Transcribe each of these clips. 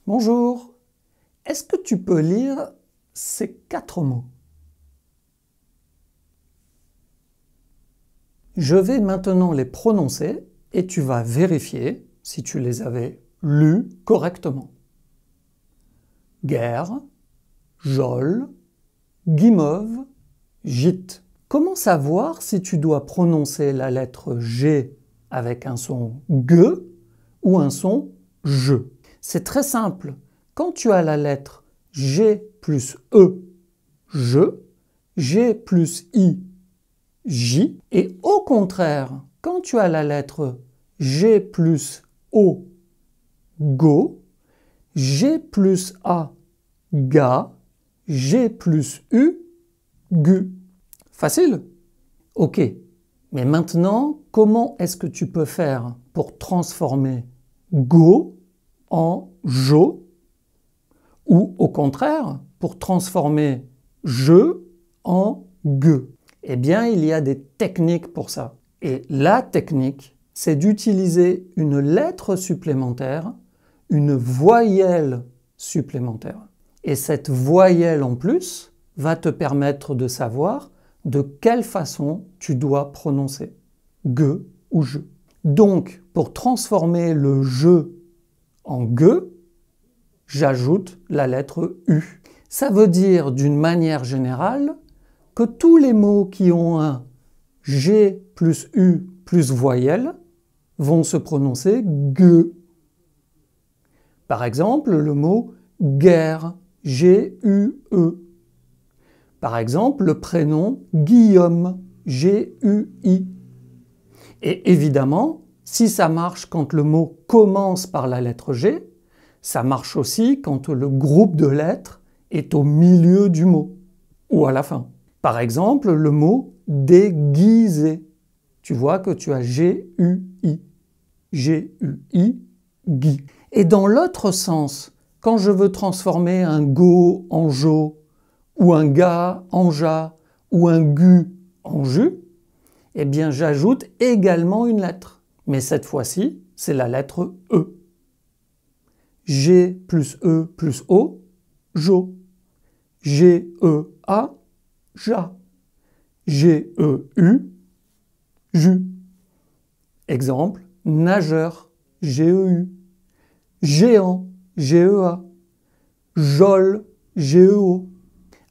Bonjour, est-ce que tu peux lire ces 4 mots? Je vais maintenant les prononcer et tu vas vérifier si tu les avais lus correctement. Guerre, geôle, guimauve, gîte. Comment savoir si tu dois prononcer la lettre G avec un son G ou un son je? C'est très simple. Quand tu as la lettre G plus E, je, G plus I, J, et au contraire, quand tu as la lettre G plus O, go, G plus A, ga, G plus U, gu. Facile? Ok. Mais maintenant, comment est-ce que tu peux faire pour transformer go en jo, ou au contraire, pour transformer je en gue? Eh bien, il y a des techniques pour ça. Et la technique, c'est d'utiliser une lettre supplémentaire, une voyelle supplémentaire. Et cette voyelle en plus va te permettre de savoir de quelle façon tu dois prononcer gue ou je. Donc, pour transformer le je en gue, j'ajoute la lettre U. Ça veut dire d'une manière générale que tous les mots qui ont un G plus U plus voyelle vont se prononcer gue. Par exemple, le mot guerre, G-U-E. Par exemple, le prénom Guillaume, G-U-I. Et évidemment, si ça marche quand le mot commence par la lettre G, ça marche aussi quand le groupe de lettres est au milieu du mot, ou à la fin. Par exemple, le mot déguisé. Tu vois que tu as G-U-I. G-U-I, Guy. Et dans l'autre sens, quand je veux transformer un go en jo, ou un ga en ja, ou un gu en ju, eh bien j'ajoute également une lettre. Mais cette fois-ci, c'est la lettre E. G plus E plus O, jo. G-E-A, ja. G-E-U, ju. Exemple, nageur, G-E-U. Géant, G-E-A. Geôle, G-E-O.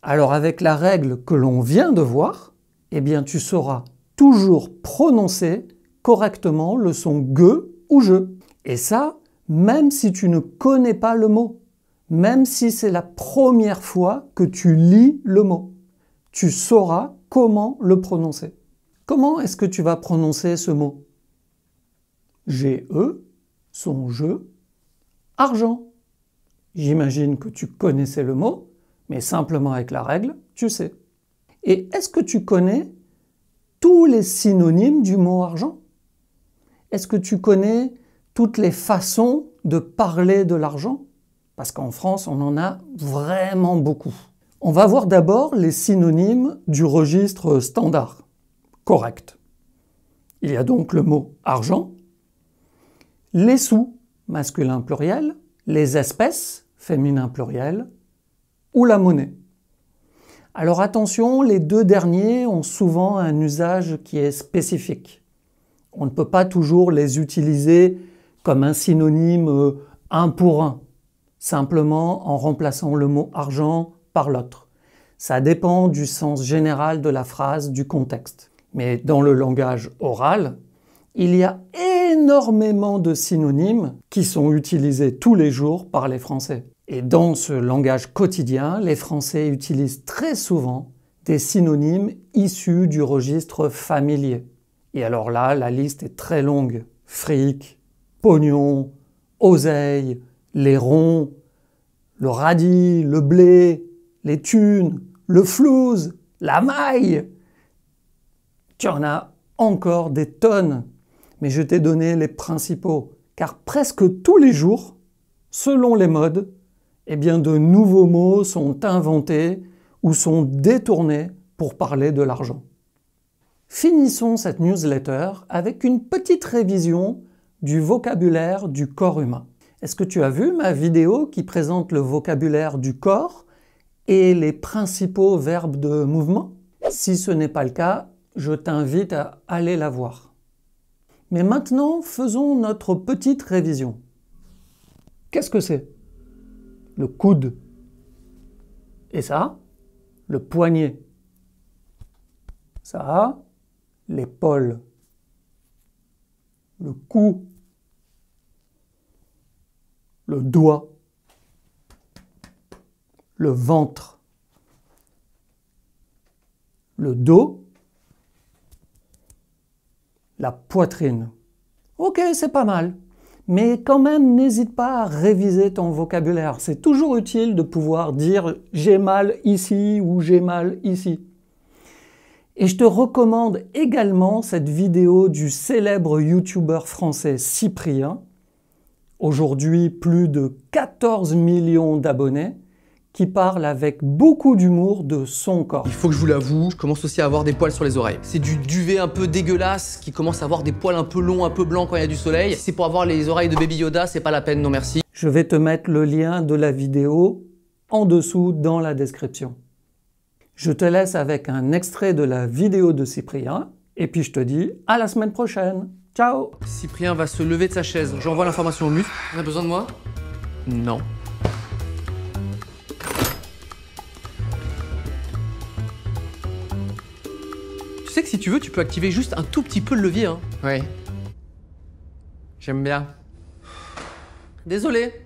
Alors avec la règle que l'on vient de voir, eh bien tu sauras toujours prononcer correctement le son gue ou je. Et ça, même si tu ne connais pas le mot, même si c'est la première fois que tu lis le mot, tu sauras comment le prononcer. Comment est-ce que tu vas prononcer ce mot? G-E, son je, argent. J'imagine que tu connaissais le mot, mais simplement avec la règle, tu sais. Et est-ce que tu connais tous les synonymes du mot argent? Est-ce que tu connais toutes les façons de parler de l'argent? Parce qu'en France, on en a vraiment beaucoup. On va voir d'abord les synonymes du registre standard, correct. Il y a donc le mot argent, les sous, masculin pluriel, les espèces, féminin pluriel, ou la monnaie. Alors attention, les deux derniers ont souvent un usage qui est spécifique. On ne peut pas toujours les utiliser comme un synonyme un pour un, simplement en remplaçant le mot argent par l'autre. Ça dépend du sens général de la phrase, du contexte. Mais dans le langage oral, il y a énormément de synonymes qui sont utilisés tous les jours par les Français. Et dans ce langage quotidien, les Français utilisent très souvent des synonymes issus du registre familier. Et alors là, la liste est très longue. Fric, pognon, oseille, les ronds, le radis, le blé, les thunes, le flouze, la maille. Tu en as encore des tonnes, mais je t'ai donné les principaux, car presque tous les jours, selon les modes, eh bien de nouveaux mots sont inventés ou sont détournés pour parler de l'argent. Finissons cette newsletter avec une petite révision du vocabulaire du corps humain. Est-ce que tu as vu ma vidéo qui présente le vocabulaire du corps et les principaux verbes de mouvement? Si ce n'est pas le cas, je t'invite à aller la voir. Mais maintenant, faisons notre petite révision. Qu'est-ce que c'est? Le coude. Et ça, le poignet. Ça, l'épaule. Le cou. Le doigt. Le ventre. Le dos. La poitrine. Ok, c'est pas mal. Mais quand même, n'hésite pas à réviser ton vocabulaire. C'est toujours utile de pouvoir dire « j'ai mal ici » ou « j'ai mal ici ». Et je te recommande également cette vidéo du célèbre youtubeur français Cyprien, aujourd'hui plus de 14 millions d'abonnés, qui parle avec beaucoup d'humour de son corps. Il faut que je vous l'avoue, je commence aussi à avoir des poils sur les oreilles. C'est du duvet un peu dégueulasse qui commence à avoir des poils un peu longs, un peu blancs quand il y a du soleil. Si c'est pour avoir les oreilles de Baby Yoda, c'est pas la peine, non merci. Je vais te mettre le lien de la vidéo en dessous dans la description. Je te laisse avec un extrait de la vidéo de Cyprien et puis je te dis à la semaine prochaine. Ciao! Cyprien va se lever de sa chaise. J'envoie l'information au muscle. On a besoin de moi? Non. Tu sais que si tu veux, tu peux activer juste un tout petit peu le levier, hein. Ouais. J'aime bien. Désolé.